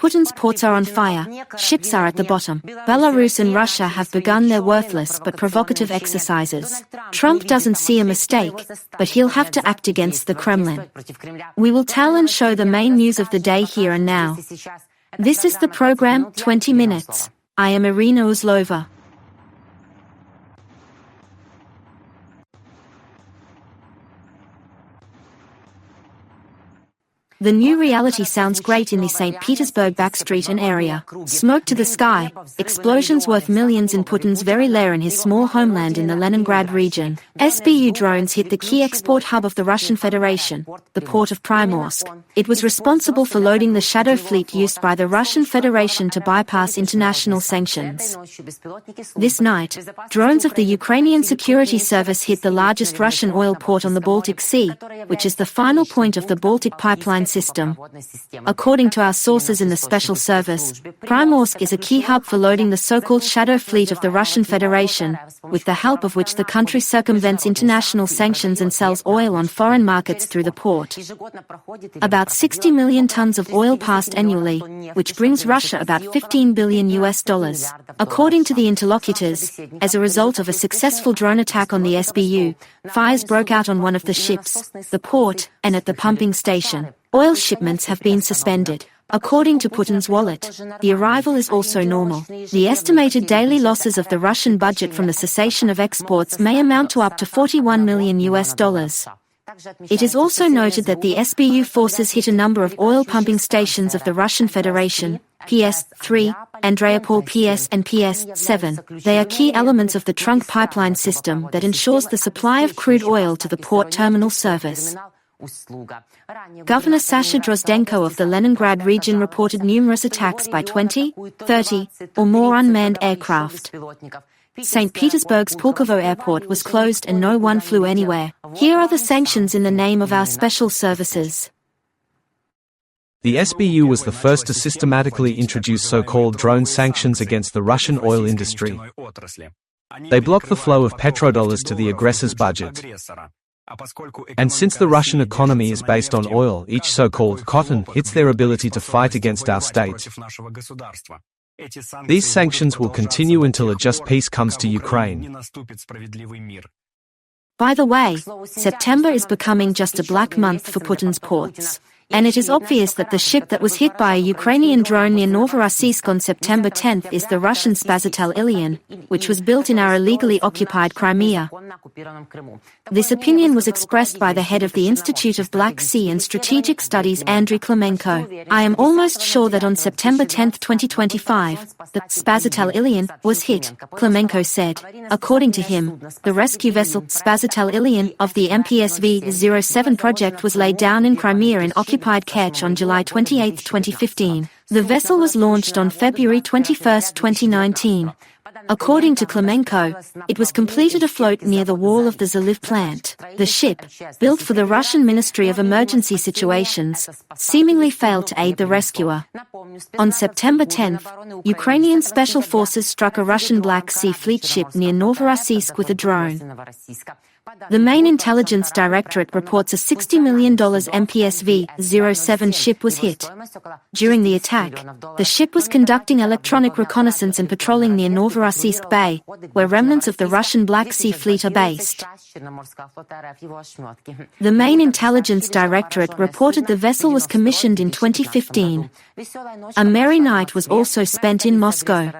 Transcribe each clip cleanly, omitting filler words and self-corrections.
Putin's ports are on fire, ships are at the bottom. Belarus and Russia have begun their worthless but provocative exercises. Trump doesn't see a mistake, but he'll have to act against the Kremlin. We will tell and show the main news of the day here and now. This is the program, 20 minutes. I am Iryna Uzlova. The new reality sounds great in the St. Petersburg backstreet and area. Smoke to the sky, explosions worth millions in Putin's very lair in his small homeland in the Leningrad region. SBU drones hit the key export hub of the Russian Federation, the port of Primorsk. It was responsible for loading the shadow fleet used by the Russian Federation to bypass international sanctions. This night, drones of the Ukrainian Security Service hit the largest Russian oil port on the Baltic Sea, which is the final point of the Baltic Pipeline System. According to our sources in the special service, Primorsk is a key hub for loading the so-called shadow fleet of the Russian Federation, with the help of which the country circumvents international sanctions and sells oil on foreign markets through the port. About 60 million tons of oil passed annually, which brings Russia about $15 billion. According to the interlocutors, as a result of a successful drone attack on the SBU, fires broke out on one of the ships, the port, and at the pumping station. Oil shipments have been suspended. According to Putin's wallet, the arrival is also normal. The estimated daily losses of the Russian budget from the cessation of exports may amount to up to $41 million. It is also noted that the SBU forces hit a number of oil pumping stations of the Russian Federation, PS3, Andreapol PS and PS7. They are key elements of the trunk pipeline system that ensures the supply of crude oil to the port terminal service. Governor Sasha Drozdenko of the Leningrad region reported numerous attacks by 20, 30, or more unmanned aircraft. St. Petersburg's Pulkovo airport was closed and no one flew anywhere. Here are the sanctions in the name of our special services. The SBU was the first to systematically introduce so-called drone sanctions against the Russian oil industry. They block the flow of petrodollars to the aggressor's budget. And since the Russian economy is based on oil, each so-called cotton hits their ability to fight against our state. These sanctions will continue until a just peace comes to Ukraine. By the way, September is becoming just a black month for Putin's ports. And it is obvious that the ship that was hit by a Ukrainian drone near Novorossiysk on September 10 is the Russian Spasotel Ilyin, which was built in our illegally occupied Crimea. This opinion was expressed by the head of the Institute of Black Sea and Strategic Studies, Andriy Klimenko. I am almost sure that on September 10, 2025, the Spasotel Ilyin was hit, Klimenko said. According to him, the rescue vessel Spasotel Ilyin of the MPSV-07 project was laid down in Crimea in occupied Kerch on July 28, 2015. The vessel was launched on February 21, 2019. According to Klimenko, it was completed afloat near the wall of the Zaliv plant. The ship, built for the Russian Ministry of Emergency Situations, seemingly failed to aid the rescuer. On September 10, Ukrainian special forces struck a Russian Black Sea Fleet ship near Novorossiysk with a drone. The main intelligence directorate reports a $60 million MPSV-07 ship was hit. During the attack, the ship was conducting electronic reconnaissance and patrolling near Novorossiysk Bay, where remnants of the Russian Black Sea Fleet are based. The main intelligence directorate reported the vessel was commissioned in 2015. A merry night was also spent in Moscow.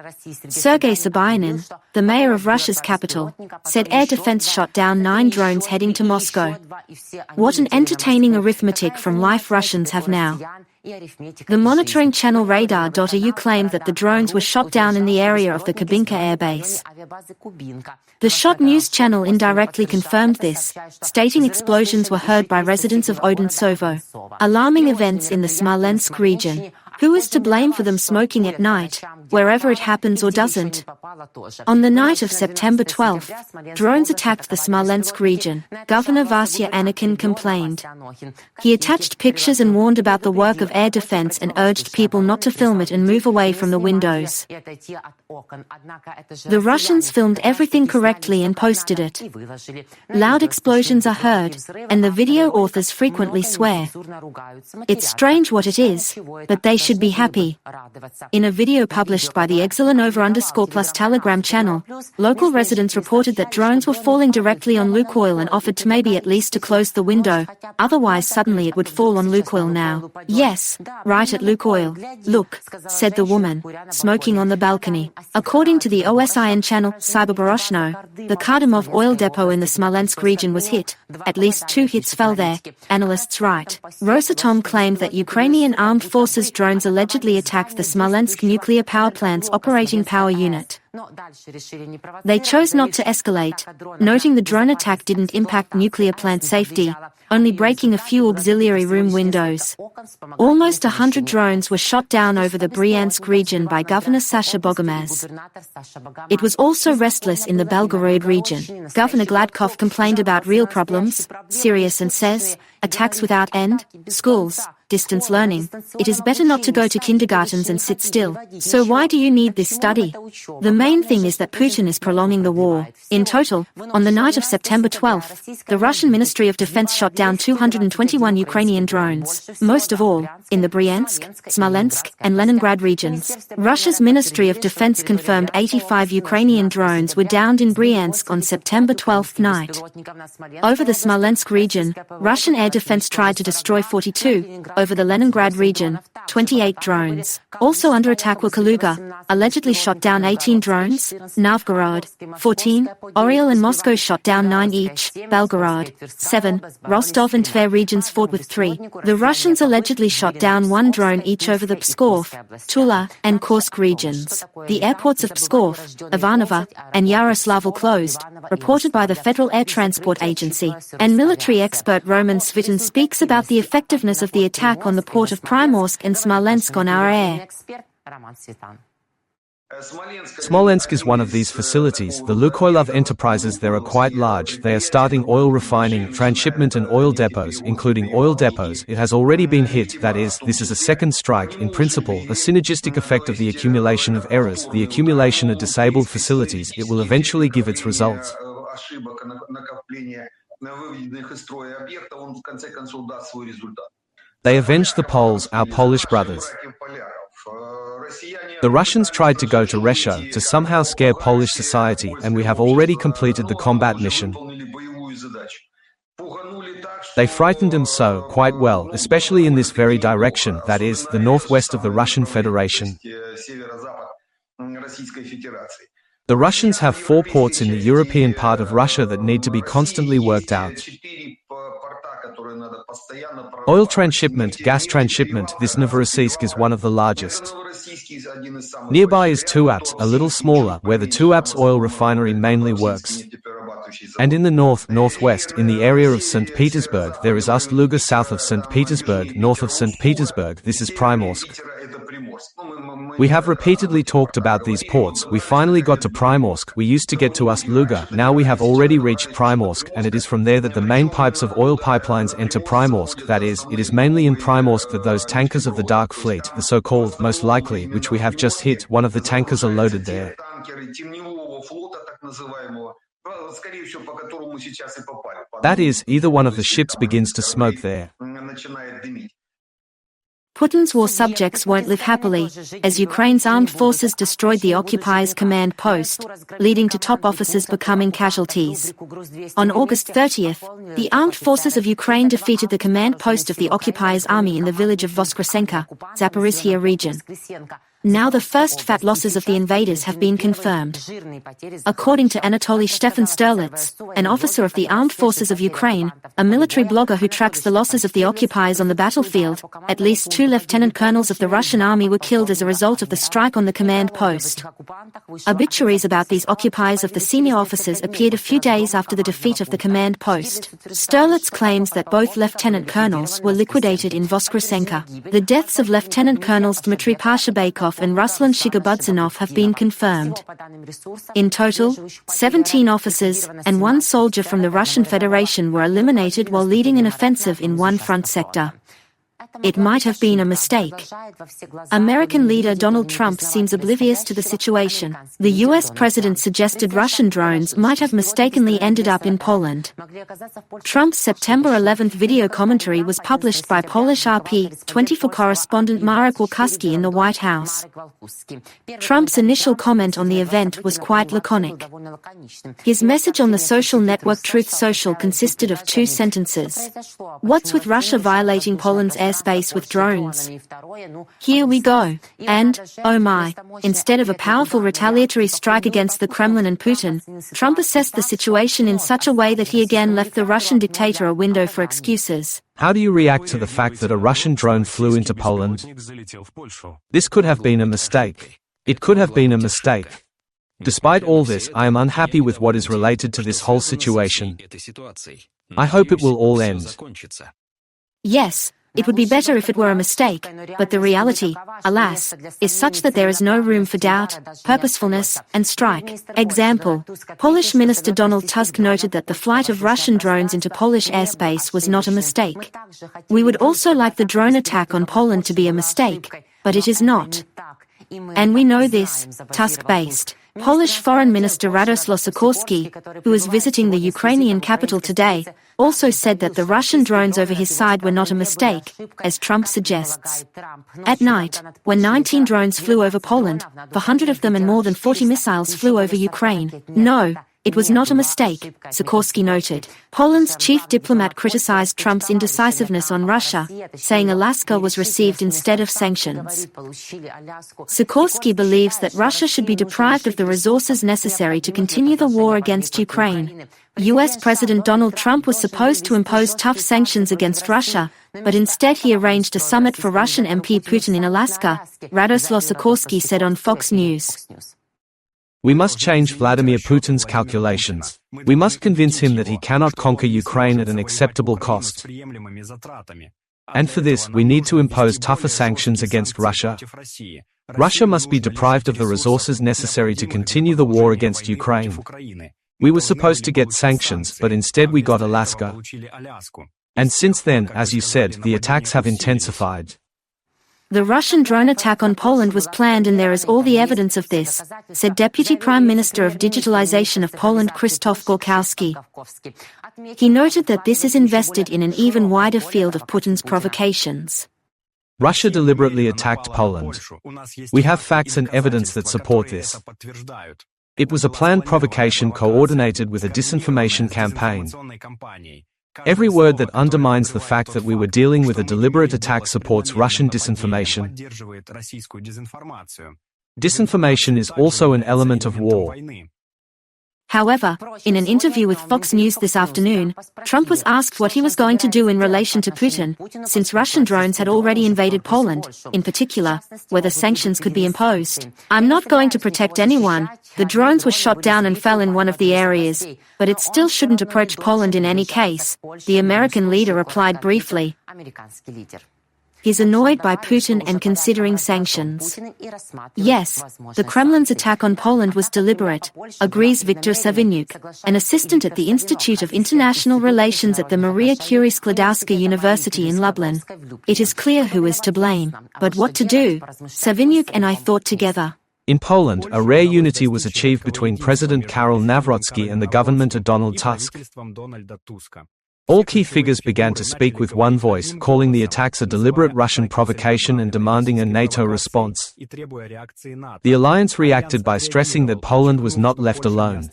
Sergei Sobyanin, the mayor of Russia's capital, said air defense shot down 9 drones heading to Moscow. What an entertaining arithmetic from life Russians have now. The monitoring channel Radar.ru claimed that the drones were shot down in the area of the Kubinka air base. The Shot News channel indirectly confirmed this, stating explosions were heard by residents of Odintsovo. Alarming events in the Smolensk region. Who is to blame for them smoking at night? wherever it happens or doesn't. On the night of September 12, drones attacked the Smolensk region. Governor Vasya Anakin complained. He attached pictures and warned about the work of air defense and urged people not to film it and move away from the windows. The Russians filmed everything correctly and posted it. Loud explosions are heard, and the video authors frequently swear. It's strange what it is, but they should be happy. In a video published by the Exila_Nova_ Telegram channel, local residents reported that drones were falling directly on Lukoil and offered to maybe at least to close the window, otherwise suddenly it would fall on Lukoil now. Yes, right at Lukoil. Look, said the woman, smoking on the balcony. According to the OSIN channel, Cyberboroshno, the Kardamov oil depot in the Smolensk region was hit. At least 2 hits fell there, analysts write. Rosatom claimed that Ukrainian armed forces drones allegedly attacked the Smolensk nuclear power plant's operating power unit. They chose not to escalate, noting the drone attack didn't impact nuclear plant safety, only breaking a few auxiliary room windows. Almost 100 drones were shot down over the Bryansk region by Governor Sasha Bogomaz. It was also restless in the Belgorod region. Governor Gladkov complained about real problems, serious, and says, attacks without end, schools, distance learning. It is better not to go to kindergartens and sit still. So why do you need this study? The main thing is that Putin is prolonging the war. In total, on the night of September 12, the Russian Ministry of Defense shot down 221 Ukrainian drones, most of all, in the Bryansk, Smolensk, and Leningrad regions. Russia's Ministry of Defense confirmed 85 Ukrainian drones were downed in Bryansk on September 12 night. Over the Smolensk region, Russian air defense tried to destroy 42, over the Leningrad region, 28 drones. Also under attack were Kaluga, allegedly shot down 18 drones, Novgorod, 14, Oriel and Moscow shot down 9 each, Belgorod, 7, Rostov and Tver regions fought with 3. The Russians allegedly shot down 1 drone each over the Pskov, Tula, and Kursk regions. The airports of Pskov, Ivanovo, and Yaroslavl closed, reported by the Federal Air Transport Agency, and military expert Roman Svitin speaks about the effectiveness of the attack on the port of Primorsk and Smolensk on our air. Smolensk is one of these facilities. The Lukoilov enterprises there are quite large. They are starting oil refining, transshipment and oil depots, including oil depots. It has already been hit, that is, this is a second strike. In principle, a synergistic effect of the accumulation of errors, the accumulation of disabled facilities, it will eventually give its results. They avenged the Poles, our Polish brothers. The Russians tried to go to Russia to somehow scare Polish society, and we have already completed the combat mission. They frightened them so, quite well, especially in this very direction, that is, the northwest of the Russian Federation. The Russians have 4 ports in the European part of Russia that need to be constantly worked out. Oil transshipment, gas transshipment, this Novorossiysk is one of the largest. Nearby is Tuapse, a little smaller, where the Tuapse oil refinery mainly works. And in the northwest, in the area of St. Petersburg, there is Ust-Luga south of St. Petersburg, north of St. Petersburg, this is Primorsk. We have repeatedly talked about these ports. We finally got to Primorsk. We used to get to Ust-Luga. Now we have already reached Primorsk, and it is from there that the main pipes of oil pipelines enter Primorsk. That is, it is mainly in Primorsk that those tankers of the Dark Fleet, the so-called, most likely, which we have just hit, one of the tankers are loaded there. That is, either one of the ships begins to smoke there. Putin's war subjects won't live happily, as Ukraine's armed forces destroyed the occupier's command post, leading to top officers becoming casualties. On August 30th, the armed forces of Ukraine defeated the command post of the occupier's army in the village of Voskresenka, Zaporizhia region. Now the first fat losses of the invaders have been confirmed. According to Anatoly Stefan Sterlitz, an officer of the Armed Forces of Ukraine, a military blogger who tracks the losses of the occupiers on the battlefield, at least 2 lieutenant colonels of the Russian army were killed as a result of the strike on the command post. Obituaries about these occupiers of the senior officers appeared a few days after the defeat of the command post. Sterlitz claims that both lieutenant colonels were liquidated in Voskresenka. The deaths of Lieutenant Colonels Dmitry Pashabaykov Shigabudzinov and Ruslan Shigabudzinov have been confirmed. In total, 17 officers and 1 soldier from the Russian Federation were eliminated while leading an offensive in one front sector. It might have been a mistake. American leader Donald Trump seems oblivious to the situation. The US president suggested Russian drones might have mistakenly ended up in Poland. Trump's September 11th video commentary was published by Polish RP24 correspondent Marek Walkuski in the White House. Trump's initial comment on the event was quite laconic. His message on the social network Truth Social consisted of 2 sentences. "What's with Russia violating Poland's airspace with drones? Here we go." And, "Oh my." Instead of a powerful retaliatory strike against the Kremlin and Putin, Trump assessed the situation in such a way that he again left the Russian dictator a window for excuses. How do you react to the fact that a Russian drone flew into Poland? This could have been a mistake. It could have been a mistake. Despite all this, I am unhappy with what is related to this whole situation. I hope it will all end. Yes, it would be better if it were a mistake, but the reality, alas, is such that there is no room for doubt, purposefulness, and strike. Example, Polish Minister Donald Tusk noted that the flight of Russian drones into Polish airspace was not a mistake. We would also like the drone attack on Poland to be a mistake, but it is not. And we know this, Tusk-based. Polish Foreign Minister Radosław Sikorski, who is visiting the Ukrainian capital today, also said that the Russian drones over his side were not a mistake, as Trump suggests. At night, when 19 drones flew over Poland, 100 of them and more than 40 missiles flew over Ukraine. No, it was not a mistake, Sikorski noted. Poland's chief diplomat criticized Trump's indecisiveness on Russia, saying Alaska was received instead of sanctions. Sikorski believes that Russia should be deprived of the resources necessary to continue the war against Ukraine. US President Donald Trump was supposed to impose tough sanctions against Russia, but instead he arranged a summit for Russian MP Putin in Alaska, Radosław Sikorski said on Fox News. We must change Vladimir Putin's calculations. We must convince him that he cannot conquer Ukraine at an acceptable cost. And for this, we need to impose tougher sanctions against Russia. Russia must be deprived of the resources necessary to continue the war against Ukraine. We were supposed to get sanctions, but instead we got Alaska. And since then, as you said, the attacks have intensified. The Russian drone attack on Poland was planned and there is all the evidence of this, said Deputy Prime Minister of Digitalization of Poland Krzysztof Górkowski. He noted that this is invested in an even wider field of Putin's provocations. Russia deliberately attacked Poland. We have facts and evidence that support this. It was a planned provocation coordinated with a disinformation campaign. Every word that undermines the fact that we were dealing with a deliberate attack supports Russian disinformation. Disinformation is also an element of war. However, in an interview with Fox News this afternoon, Trump was asked what he was going to do in relation to Putin, since Russian drones had already invaded Poland, in particular, whether sanctions could be imposed. "I'm not going to protect anyone. The drones were shot down and fell in one of the areas, but it still shouldn't approach Poland in any case," the American leader replied briefly. He's annoyed by Putin and considering sanctions. Yes, the Kremlin's attack on Poland was deliberate, agrees Viktor Savinyuk, an assistant at the Institute of International Relations at the Maria Curie Skłodowska University in Lublin. "It is clear who is to blame, but what to do?" Savinyuk and I thought together. In Poland, a rare unity was achieved between President Karol Nawrocki and the government of Donald Tusk. All key figures began to speak with one voice, calling the attacks a deliberate Russian provocation and demanding a NATO response. The alliance reacted by stressing that Poland was not left alone.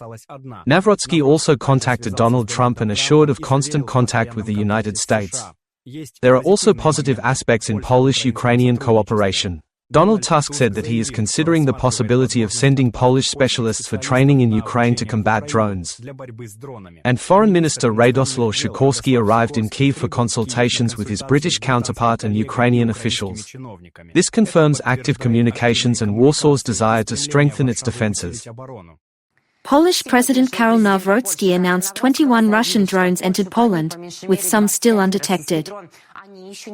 Nawrocki also contacted Donald Trump and assured of constant contact with the United States. There are also positive aspects in Polish-Ukrainian cooperation. Donald Tusk said that he is considering the possibility of sending Polish specialists for training in Ukraine to combat drones. And Foreign Minister Radosław Sikorski arrived in Kyiv for consultations with his British counterpart and Ukrainian officials. This confirms active communications and Warsaw's desire to strengthen its defenses. Polish President Karol Nawrocki announced 21 Russian drones entered Poland, with some still undetected.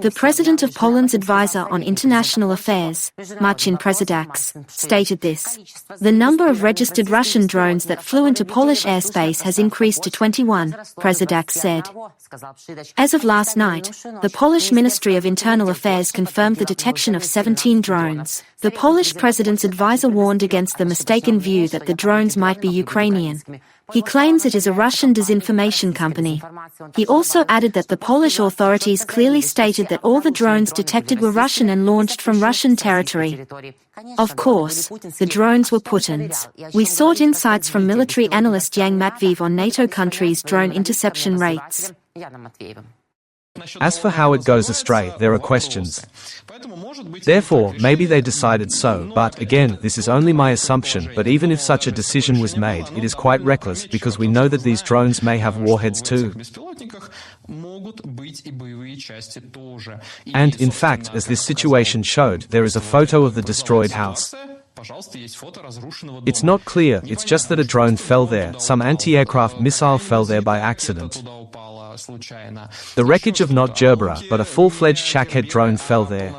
The President of Poland's advisor on international affairs, Marcin Przydacz, stated this. The number of registered Russian drones that flew into Polish airspace has increased to 21, Przydacz said. As of last night, the Polish Ministry of Internal Affairs confirmed the detection of 17 drones. The Polish president's advisor warned against the mistaken view that the drones might be Ukrainian. He claims it is a Russian disinformation company. He also added that the Polish authorities clearly stated that all the drones detected were Russian and launched from Russian territory. Of course, the drones were Putin's. We sought insights from military analyst Yang Matveev on NATO countries' drone interception rates. As for how it goes astray, there are questions. Therefore, maybe they decided so, but again, this is only my assumption, but even if such a decision was made, it is quite reckless, because we know that these drones may have warheads too. And, in fact, as this situation showed, there is a photo of the destroyed house. It's not clear, it's just that a drone fell there, some anti-aircraft missile fell there by accident. The wreckage of not Gerbera, but a full-fledged Shahed drone fell there.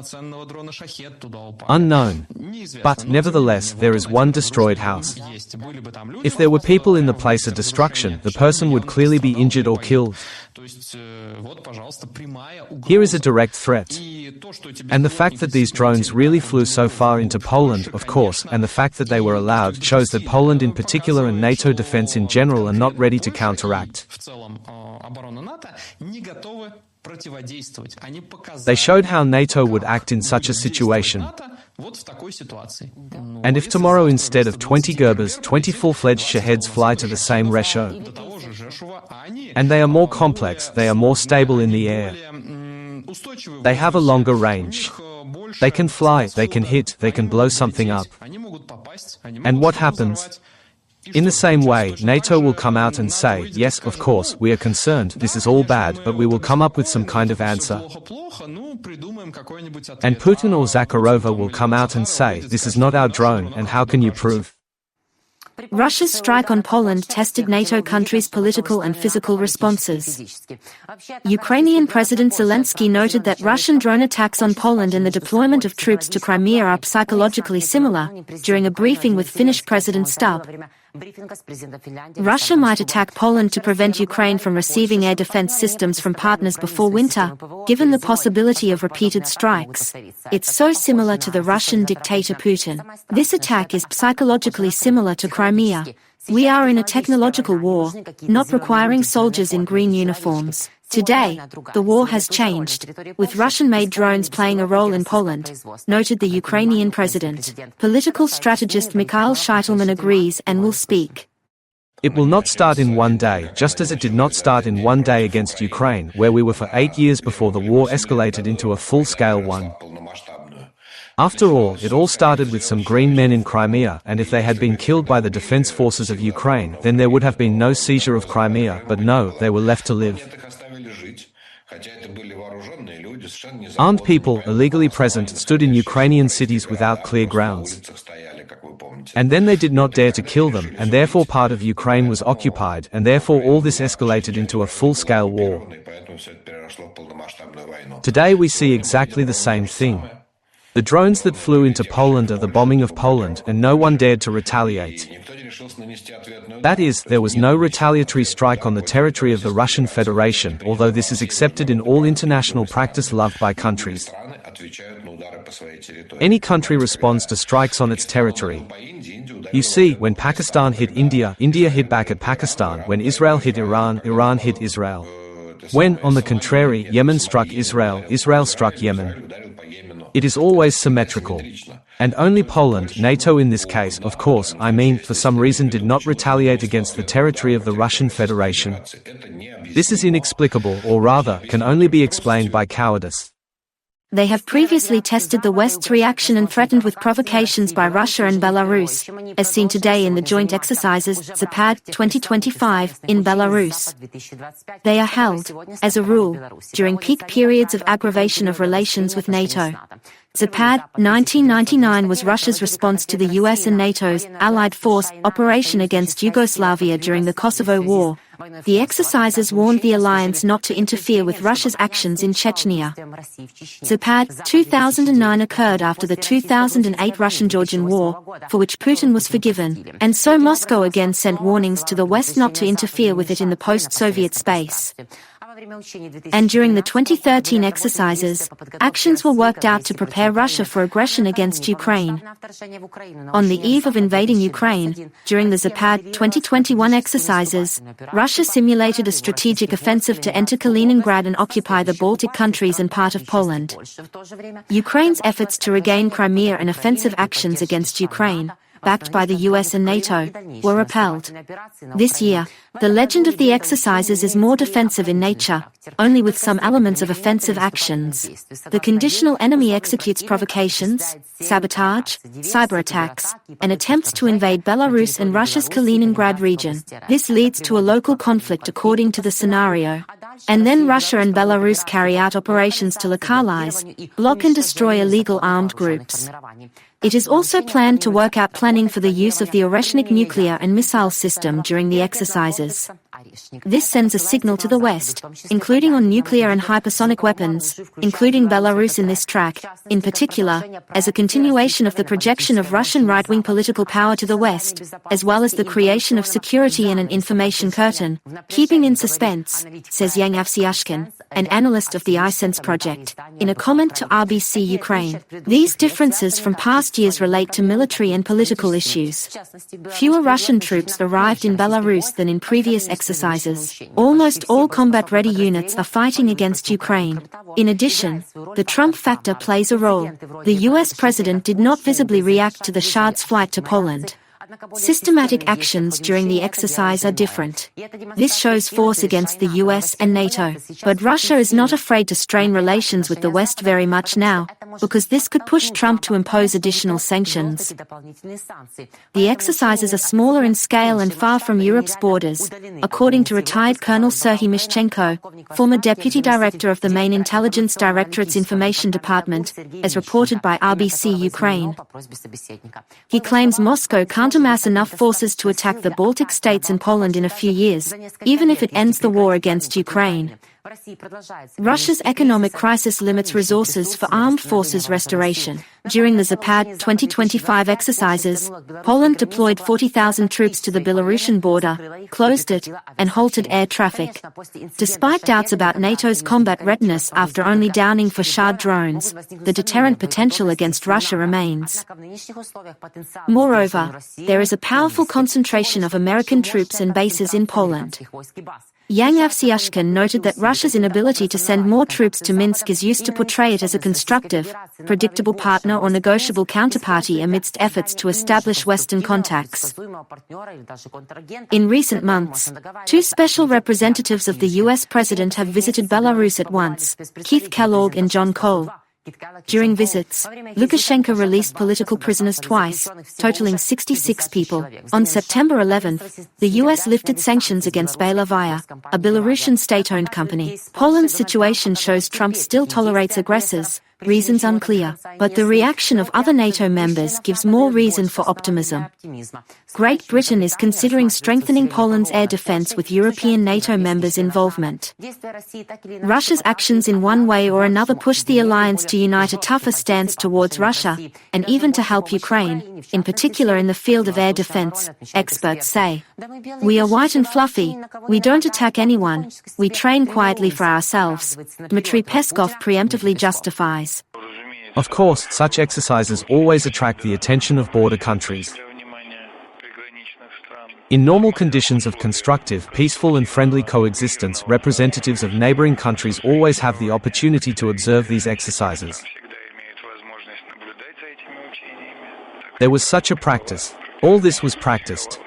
Unknown. But, nevertheless, there is one destroyed house. If there were people in the place of destruction, the person would clearly be injured or killed. Here is a direct threat. And the fact that these drones really flew so far into Poland, of course, and the fact that they were allowed, shows that Poland in particular and NATO defense in general are not ready to counteract. They showed how NATO would act in such a situation. And if tomorrow instead of 20 Gerbers, 20 full-fledged Shaheds fly to the same ratio, and they are more complex, they are more stable in the air, they have a longer range, they can fly, they can hit, they can blow something up. And what happens? In the same way, NATO will come out and say, yes, of course, we are concerned, this is all bad, but we will come up with some kind of answer. And Putin or Zakharova will come out and say, this is not our drone, and how can you prove? Russia's strike on Poland tested NATO countries' political and physical responses. Ukrainian President Zelensky noted that Russian drone attacks on Poland and the deployment of troops to Crimea are psychologically similar, during a briefing with Finnish President Stubb. Russia might attack Poland to prevent Ukraine from receiving air defense systems from partners before winter, given the possibility of repeated strikes. It's so similar to the Russian dictator Putin. This attack is psychologically similar to Crimea. We are in a technological war, not requiring soldiers in green uniforms. Today, the war has changed, with Russian-made drones playing a role in Poland, noted the Ukrainian president. Political strategist Mikhail Shitelman agrees and will speak. It will not start in one day, just as it did not start in one day against Ukraine, where we were for 8 years before the war escalated into a full-scale one. After all, it all started with some green men in Crimea, and if they had been killed by the defense forces of Ukraine, then there would have been no seizure of Crimea, but no, they were left to live. Armed people, illegally present, stood in Ukrainian cities without clear grounds. And then they did not dare to kill them, and therefore part of Ukraine was occupied, and therefore all this escalated into a full-scale war. Today we see exactly the same thing. The drones that flew into Poland are the bombing of Poland, and no one dared to retaliate. That is, there was no retaliatory strike on the territory of the Russian Federation, although this is accepted in all international practice loved by countries. Any country responds to strikes on its territory. You see, when Pakistan hit India, India hit back at Pakistan. When Israel hit Iran, Iran hit Israel. When, on the contrary, Yemen struck Israel, Israel struck Yemen. It is always symmetrical. And only Poland, NATO in this case, of course, for some reason did not retaliate against the territory of the Russian Federation. This is inexplicable, or rather, can only be explained by cowardice. They have previously tested the West's reaction and threatened with provocations by Russia and Belarus, as seen today in the joint exercises Zapad 2025 in Belarus. They are held, as a rule, during peak periods of aggravation of relations with NATO. Zapad 1999 was Russia's response to the US and NATO's Allied force operation against Yugoslavia during the Kosovo War. The exercises warned the alliance not to interfere with Russia's actions in Chechnya. Zapad 2009 occurred after the 2008 Russian-Georgian War, for which Putin was forgiven, and so Moscow again sent warnings to the West not to interfere with it in the post-Soviet space. And during the 2013 exercises, actions were worked out to prepare Russia for aggression against Ukraine. On the eve of invading Ukraine, during the Zapad 2021 exercises, Russia simulated a strategic offensive to enter Kaliningrad and occupy the Baltic countries and part of Poland. Ukraine's efforts to regain Crimea and offensive actions against Ukraine, backed by the US and NATO, were repelled. This year, the legend of the exercises is more defensive in nature, only with some elements of offensive actions. The conditional enemy executes provocations, sabotage, cyber attacks, and attempts to invade Belarus and Russia's Kaliningrad region. This leads to a local conflict according to the scenario. And then Russia and Belarus carry out operations to localize, block and destroy illegal armed groups. It is also planned to work out planning for the use of the Oreshnik nuclear and missile system during the exercises. This sends a signal to the West, including on nuclear and hypersonic weapons, including Belarus in this track, in particular, as a continuation of the projection of Russian right-wing political power to the West, as well as the creation of security and an information curtain, keeping in suspense, says Yang Avsiashkin, an analyst of the iSense project, in a comment to RBC Ukraine. These differences from past years relate to military and political issues. Fewer Russian troops arrived in Belarus than in previous exercises. Almost all combat-ready units are fighting against Ukraine. In addition, the Trump factor plays a role. The US president did not visibly react to the Shah's flight to Poland. Systematic actions during the exercise are different. This shows force against the US and NATO. But Russia is not afraid to strain relations with the West very much now, because this could push Trump to impose additional sanctions. The exercises are smaller in scale and far from Europe's borders, according to retired Colonel Serhiy Mishchenko, former deputy director of the main intelligence directorate's information department, as reported by RBC Ukraine. He claims Moscow can't amass enough forces to attack the Baltic states and Poland in a few years, even if it ends the war against Ukraine. Russia's economic crisis limits resources for armed forces restoration. During the Zapad 2025 exercises, Poland deployed 40,000 troops to the Belarusian border, closed it, and halted air traffic. Despite doubts about NATO's combat readiness after only downing for Shah drones, the deterrent potential against Russia remains. Moreover, there is a powerful concentration of American troops and bases in Poland. Yang Avsiashkin noted that Russia's inability to send more troops to Minsk is used to portray it as a constructive, predictable partner or negotiable counterparty amidst efforts to establish Western contacts. In recent months, two special representatives of the US president have visited Belarus at once, Keith Kellogg and John Cole. During visits, Lukashenko released political prisoners twice, totaling 66 people. On September 11th, the US lifted sanctions against Belavia, a Belarusian state-owned company. Poland's situation shows Trump still tolerates aggressors, reasons unclear, but the reaction of other NATO members gives more reason for optimism. Great Britain is considering strengthening Poland's air defense with European NATO members' involvement. Russia's actions in one way or another push the alliance to unite a tougher stance towards Russia, and even to help Ukraine, in particular in the field of air defense, experts say. We are white and fluffy, we don't attack anyone, we train quietly for ourselves, Dmitry Peskov preemptively justifies. Of course, such exercises always attract the attention of border countries. In normal conditions of constructive, peaceful and friendly coexistence, representatives of neighboring countries always have the opportunity to observe these exercises. There was such a practice. All this was practiced.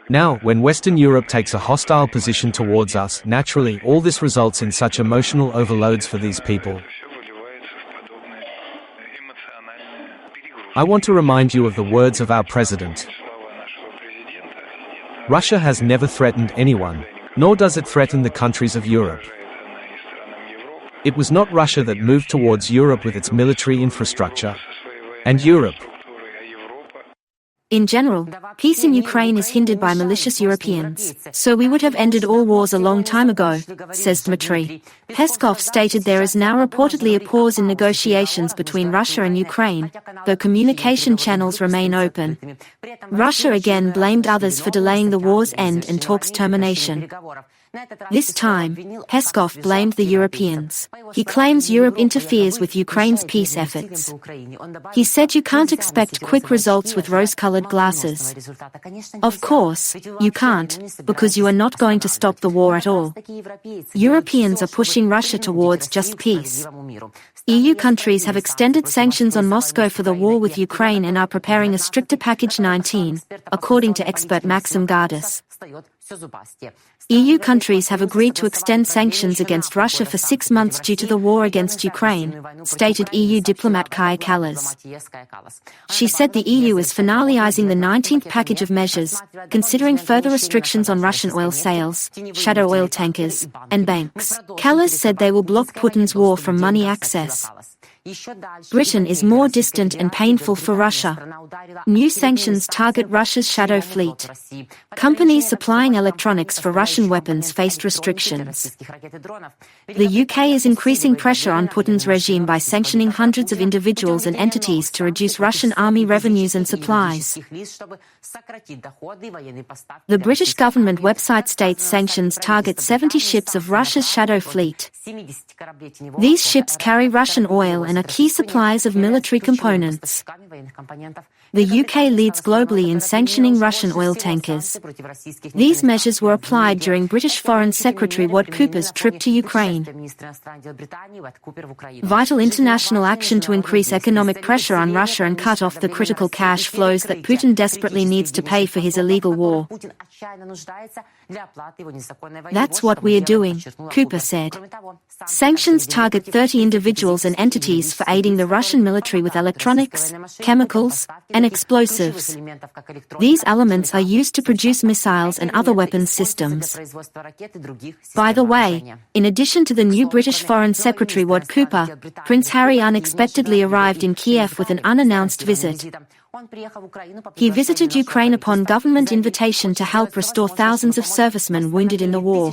Now, when Western Europe takes a hostile position towards us, naturally, all this results in such emotional overloads for these people. I want to remind you of the words of our president. Russia has never threatened anyone, nor does it threaten the countries of Europe. It was not Russia that moved towards Europe with its military infrastructure. And Europe. In general, peace in Ukraine is hindered by malicious Europeans, so we would have ended all wars a long time ago, says Dmitry Peskov stated there is now reportedly a pause in negotiations between Russia and Ukraine, though communication channels remain open. Russia again blamed others for delaying the war's end and talks termination. This time, Peskov blamed the Europeans. He claims Europe interferes with Ukraine's peace efforts. He said you can't expect quick results with rose-colored glasses. Of course, you can't, because you are not going to stop the war at all. Europeans are pushing Russia towards just peace. EU countries have extended sanctions on Moscow for the war with Ukraine and are preparing a stricter Package 19, according to expert Maxim Gardis. EU countries have agreed to extend sanctions against Russia for 6 months due to the war against Ukraine, stated EU diplomat Kaja Kallas. She said the EU is finalizing the 19th package of measures, considering further restrictions on Russian oil sales, shadow oil tankers, and banks. Kallas said they will block Putin's war from money access. Britain is more distant and painful for Russia. New sanctions target Russia's shadow fleet. Companies supplying electronics for Russian weapons faced restrictions. The UK is increasing pressure on Putin's regime by sanctioning hundreds of individuals and entities to reduce Russian army revenues and supplies. The British government website states sanctions target 70 ships of Russia's shadow fleet. These ships carry Russian oil and are key suppliers of military components. The UK leads globally in sanctioning Russian oil tankers. These measures were applied during British Foreign Secretary Ward Cooper's trip to Ukraine. Vital international action to increase economic pressure on Russia and cut off the critical cash flows that Putin desperately needs to pay for his illegal war. That's what we are doing, Cooper said. Sanctions target 30 individuals and entities for aiding the Russian military with electronics, chemicals, and explosives. These elements are used to produce missiles and other weapons systems. By the way, in addition to the new British Foreign Secretary Ward Cooper, Prince Harry unexpectedly arrived in Kiev with an unannounced visit. He visited Ukraine upon government invitation to help restore thousands of servicemen wounded in the war.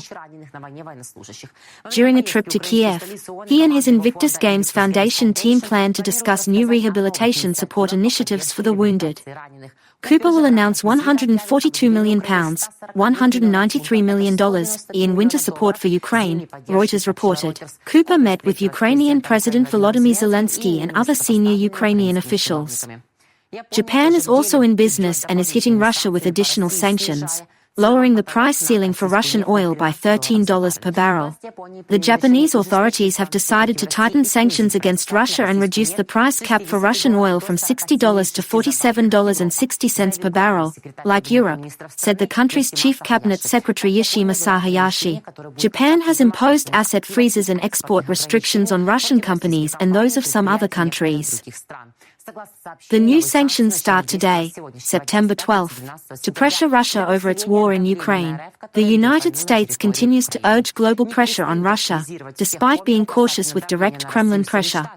During a trip to Kiev, he and his Invictus Games Foundation team plan to discuss new rehabilitation support initiatives for the wounded. Cooper will announce £142 million, $193 million, in winter support for Ukraine, Reuters reported. Cooper met with Ukrainian President Volodymyr Zelensky and other senior Ukrainian officials. Japan is also in business and is hitting Russia with additional sanctions, lowering the price ceiling for Russian oil by $13 per barrel. The Japanese authorities have decided to tighten sanctions against Russia and reduce the price cap for Russian oil from $60 to $47.60 per barrel, like Europe, said the country's chief cabinet secretary Yoshimasa Hayashi. Japan has imposed asset freezes and export restrictions on Russian companies and those of some other countries. The new sanctions start today, September 12, to pressure Russia over its war in Ukraine. The United States continues to urge global pressure on Russia, despite being cautious with direct Kremlin pressure.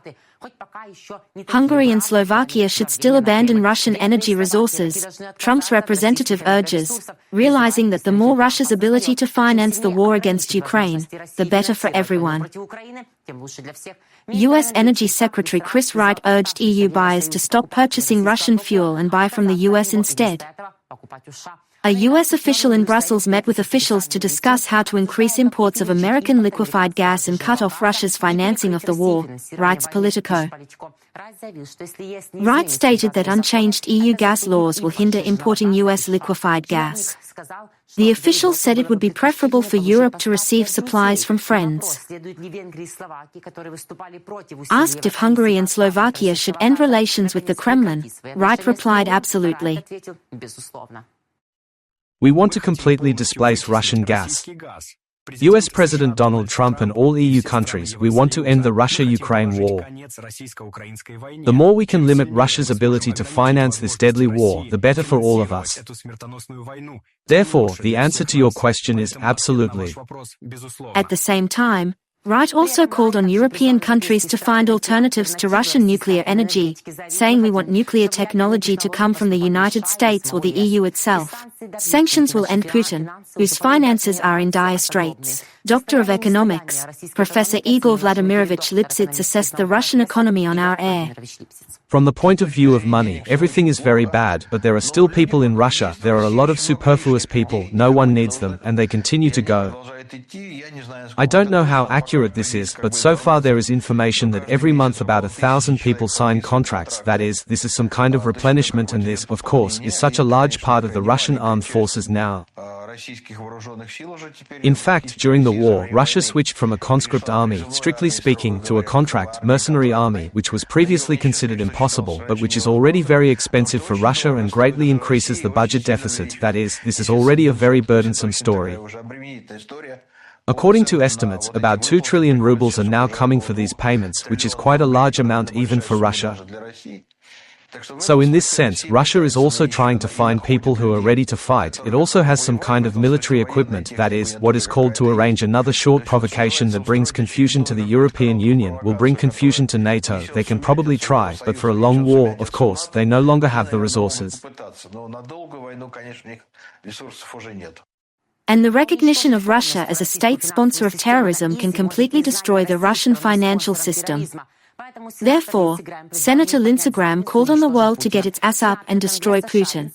Hungary and Slovakia should still abandon Russian energy resources, Trump's representative urges, realizing that the more Russia's ability to finance the war against Ukraine, the better for everyone. U.S. Energy Secretary Chris Wright urged EU buyers to stop purchasing Russian fuel and buy from the U.S. instead. A U.S. official in Brussels met with officials to discuss how to increase imports of American liquefied gas and cut off Russia's financing of the war, writes Politico. Wright stated that unchanged EU gas laws will hinder importing U.S. liquefied gas. The official said it would be preferable for Europe to receive supplies from friends. Asked if Hungary and Slovakia should end relations with the Kremlin, Wright replied absolutely. We want to completely displace Russian gas. US President Donald Trump and all EU countries, we want to end the Russia-Ukraine war. The more we can limit Russia's ability to finance this deadly war, the better for all of us. Therefore, the answer to your question is absolutely. At the same time, Wright also called on European countries to find alternatives to Russian nuclear energy, saying we want nuclear technology to come from the United States or the EU itself. Sanctions will end Putin, whose finances are in dire straits. Doctor of Economics, Professor Igor Vladimirovich Lipsitz assessed the Russian economy on our air. From the point of view of money, everything is very bad, but there are still people in Russia, there are a lot of superfluous people, no one needs them, and they continue to go. I don't know how accurate this is, but so far there is information that every month about 1,000 people sign contracts, that is, this is some kind of replenishment, and this, of course, is such a large part of the Russian armed forces now. In fact, during the war, Russia switched from a conscript army, strictly speaking, to a contract, mercenary army, which was previously considered impossible, but which is already very expensive for Russia and greatly increases the budget deficit, that is, this is already a very burdensome story. According to estimates, about 2 trillion rubles are now coming for these payments, which is quite a large amount even for Russia. So in this sense, Russia is also trying to find people who are ready to fight. It also has some kind of military equipment, that is, what is called to arrange another short provocation that brings confusion to the European Union, will bring confusion to NATO. They can probably try, but for a long war, of course, they no longer have the resources. And the recognition of Russia as a state sponsor of terrorism can completely destroy the Russian financial system. Therefore, Senator Lindsey Graham called on the world to get its ass up and destroy Putin.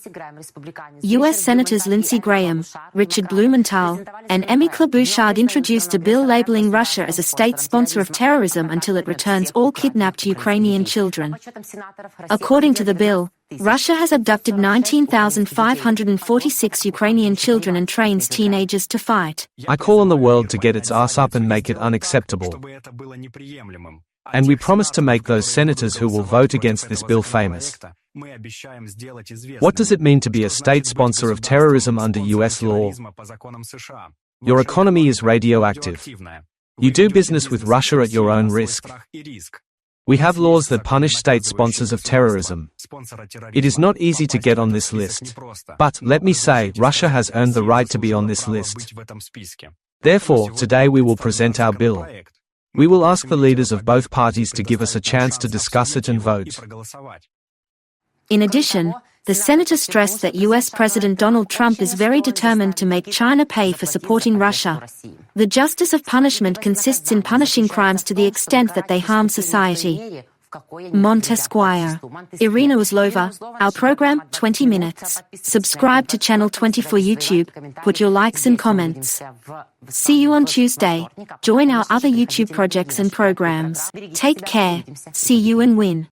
U.S. Senators Lindsey Graham, Richard Blumenthal, and Amy Klobuchar introduced a bill labeling Russia as a state sponsor of terrorism until it returns all kidnapped Ukrainian children. According to the bill, Russia has abducted 19,546 Ukrainian children and trains teenagers to fight. I call on the world to get its ass up and make it unacceptable. And we promise to make those senators who will vote against this bill famous. What does it mean to be a state sponsor of terrorism under US law? Your economy is radioactive. You do business with Russia at your own risk. We have laws that punish state sponsors of terrorism. It is not easy to get on this list. But, let me say, Russia has earned the right to be on this list. Therefore, today we will present our bill. We will ask the leaders of both parties to give us a chance to discuss it and vote. In addition, the senator stressed that US President Donald Trump is very determined to make China pay for supporting Russia. The justice of punishment consists in punishing crimes to the extent that they harm society. Montesquieu. Iryna Uzlova, our program, 20 minutes. Subscribe to Channel 24 YouTube, put your likes and comments. See you on Tuesday. Join our other YouTube projects and programs. Take care. See you and win.